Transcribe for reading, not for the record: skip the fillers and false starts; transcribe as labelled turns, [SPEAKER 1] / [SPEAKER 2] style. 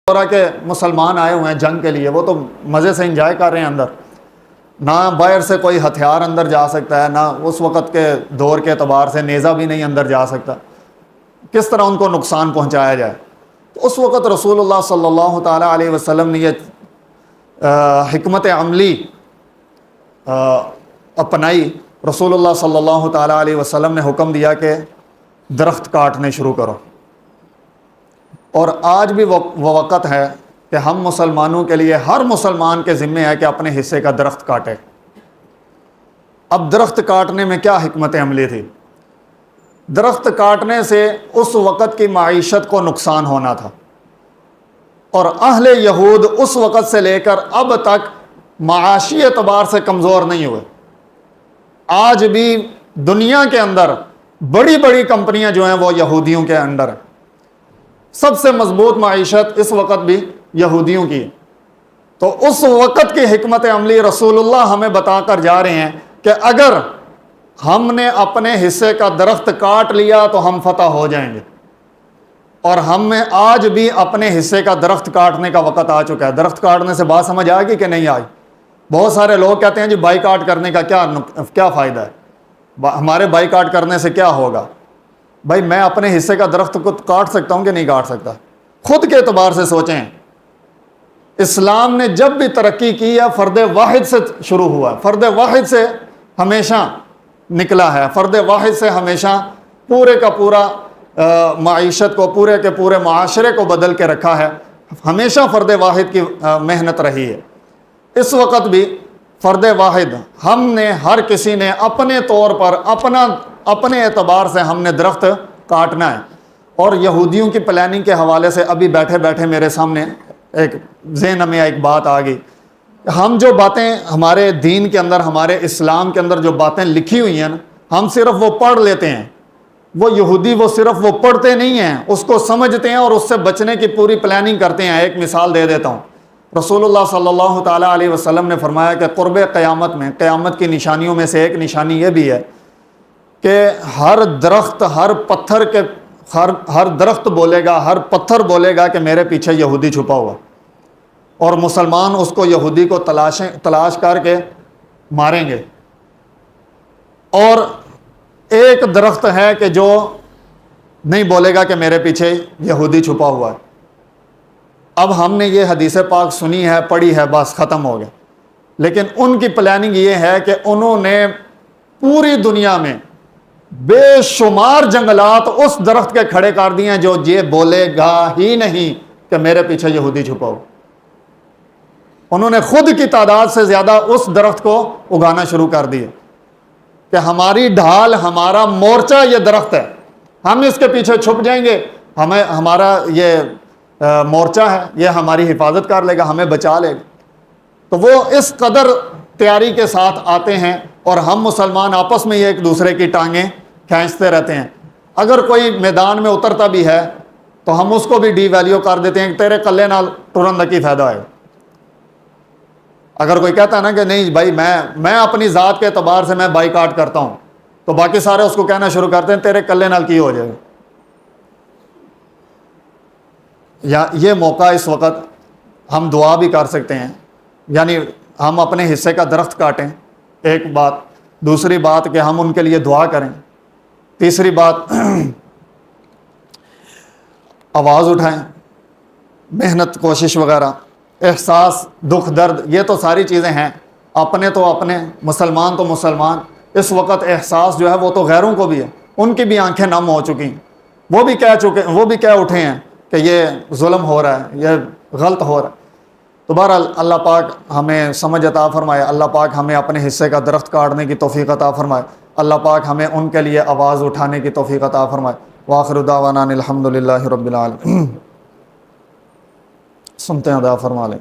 [SPEAKER 1] رہا کہ مسلمان آئے ہوئے ہیں جنگ کے لیے، وہ تو مزے سے انجوائے کر رہے ہیں اندر، نہ باہر سے کوئی ہتھیار اندر جا سکتا ہے، نہ اس وقت کے دور کے اعتبار سے نیزہ بھی نہیں اندر جا سکتا، کس طرح ان کو نقصان پہنچایا جائے۔ تو اس وقت رسول اللہ صلی اللہ تعالیٰ علیہ وسلم نے یہ حکمت عملی اپنائی۔ رسول اللہ صلی اللہ تعالیٰ علیہ وسلم نے حکم دیا کہ درخت کاٹنے شروع کرو، اور آج بھی وہ وقت ہے کہ ہم مسلمانوں کے لیے، ہر مسلمان کے ذمے ہے کہ اپنے حصے کا درخت کاٹے۔ اب درخت کاٹنے میں کیا حکمت عملی تھی؟ درخت کاٹنے سے اس وقت کی معیشت کو نقصان ہونا تھا، اور اہل یہود اس وقت سے لے کر اب تک معاشی اعتبار سے کمزور نہیں ہوئے۔ آج بھی دنیا کے اندر بڑی بڑی کمپنیاں جو ہیں وہ یہودیوں کے انڈر ہیں، سب سے مضبوط معیشت اس وقت بھی یہودیوں کی ہے۔ تو اس وقت کی حکمت عملی رسول اللہ ہمیں بتا کر جا رہے ہیں کہ اگر ہم نے اپنے حصے کا درخت کاٹ لیا تو ہم فتح ہو جائیں گے، اور ہمیں آج بھی اپنے حصے کا درخت کاٹنے کا وقت آ چکا ہے۔ درخت کاٹنے سے بات سمجھ آئے گی کہ نہیں آئی؟ بہت سارے لوگ کہتے ہیں جی بائیکاٹ کرنے کا کیا فائدہ ہے، ہمارے بائیکاٹ کرنے سے کیا ہوگا؟ بھائی میں اپنے حصے کا درخت کو کاٹ سکتا ہوں کہ نہیں کاٹ سکتا؟ خود کے اعتبار سے سوچیں، اسلام نے جب بھی ترقی کی ہے فرد واحد سے شروع ہوا ہے، فرد واحد سے ہمیشہ نکلا ہے، فرد واحد سے ہمیشہ پورے کا پورا معیشت کو، پورے کے پورے معاشرے کو بدل کے رکھا ہے، ہمیشہ فرد واحد کی محنت رہی ہے۔ اس وقت بھی فرد واحد ہم نے، ہر کسی نے اپنے طور پر اپنے اعتبار سے ہم نے درخت کاٹنا ہے۔ اور یہودیوں کی پلاننگ کے حوالے سے ابھی بیٹھے بیٹھے میرے سامنے ایک ذہن میں ایک بات آ گئی۔ ہم جو باتیں ہمارے دین کے اندر، ہمارے اسلام کے اندر جو باتیں لکھی ہوئی ہیں نا، ہم صرف وہ پڑھ لیتے ہیں، وہ یہودی وہ صرف وہ پڑھتے نہیں ہیں، اس کو سمجھتے ہیں اور اس سے بچنے کی پوری پلاننگ کرتے ہیں۔ ایک مثال دے دیتا ہوں، رسول اللہ صلی اللہ تعالیٰ علیہ وسلم نے فرمایا کہ قرب قیامت میں، قیامت کی نشانیوں میں سے ایک نشانی یہ بھی ہے کہ ہر درخت، ہر پتھر کے، ہر درخت بولے گا، ہر پتھر بولے گا کہ میرے پیچھے یہودی چھپا ہوا، اور مسلمان اس کو، یہودی کو تلاش کر کے ماریں گے۔ اور ایک درخت ہے کہ جو نہیں بولے گا کہ میرے پیچھے یہودی چھپا ہوا ہے۔ اب ہم نے یہ حدیث پاک سنی ہے، پڑھی ہے، بس ختم ہو گیا۔ لیکن ان کی پلاننگ یہ ہے کہ انہوں نے پوری دنیا میں بے شمار جنگلات اس درخت کے کھڑے کر دیے ہیں جو یہ بولے گا ہی نہیں کہ میرے پیچھے یہودی چھپا ہو۔ انہوں نے خود کی تعداد سے زیادہ اس درخت کو اگانا شروع کر دیے کہ ہماری ڈھال، ہمارا مورچہ یہ درخت ہے، ہم اس کے پیچھے چھپ جائیں گے، ہمارا یہ مورچہ ہے، یہ ہماری حفاظت کر لے گا، ہمیں بچا لے گا۔ تو وہ اس قدر تیاری کے ساتھ آتے ہیں، اور ہم مسلمان آپس میں یہ ایک دوسرے کی ٹانگیں کھینچتے رہتے ہیں۔ اگر کوئی میدان میں اترتا بھی ہے تو ہم اس کو بھی ڈی ویلیو کر دیتے ہیں کہ تیرے کلے نال ٹرن دا کی فائدہ ہے۔ اگر کوئی کہتا ہے نا کہ نہیں بھائی میں اپنی ذات کے اعتبار سے میں بائیکاٹ کرتا ہوں، تو باقی سارے اس کو کہنا شروع کرتے ہیں تیرے کلے نال کی ہو جائے گا۔ یا یہ موقع اس وقت ہم دعا بھی کر سکتے ہیں، یعنی ہم اپنے حصے کا درخت کاٹیں، ایک بات۔ دوسری بات کہ ہم ان کے لیے دعا کریں۔ تیسری بات آواز اٹھائیں، محنت، کوشش وغیرہ، احساس، دکھ، درد، یہ تو ساری چیزیں ہیں، اپنے تو اپنے، مسلمان تو مسلمان۔ اس وقت احساس جو ہے وہ تو غیروں کو بھی ہے، ان کی بھی آنکھیں نم ہو چکی ہیں، وہ بھی کہہ اٹھے ہیں کہ یہ ظلم ہو رہا ہے، یہ غلط ہو رہا ہے۔ تو بہرحال اللہ پاک ہمیں سمجھ عطا فرمائے، اللہ پاک ہمیں اپنے حصے کا درخت کاٹنے کی توفیق عطا فرمائے، اللہ پاک ہمیں ان کے لیے آواز اٹھانے کی توفیق عطا فرمائے۔ وآخر دعوانا الحمدللہ رب العالمین۔ سنتے ہیں، ادا فرما لیں۔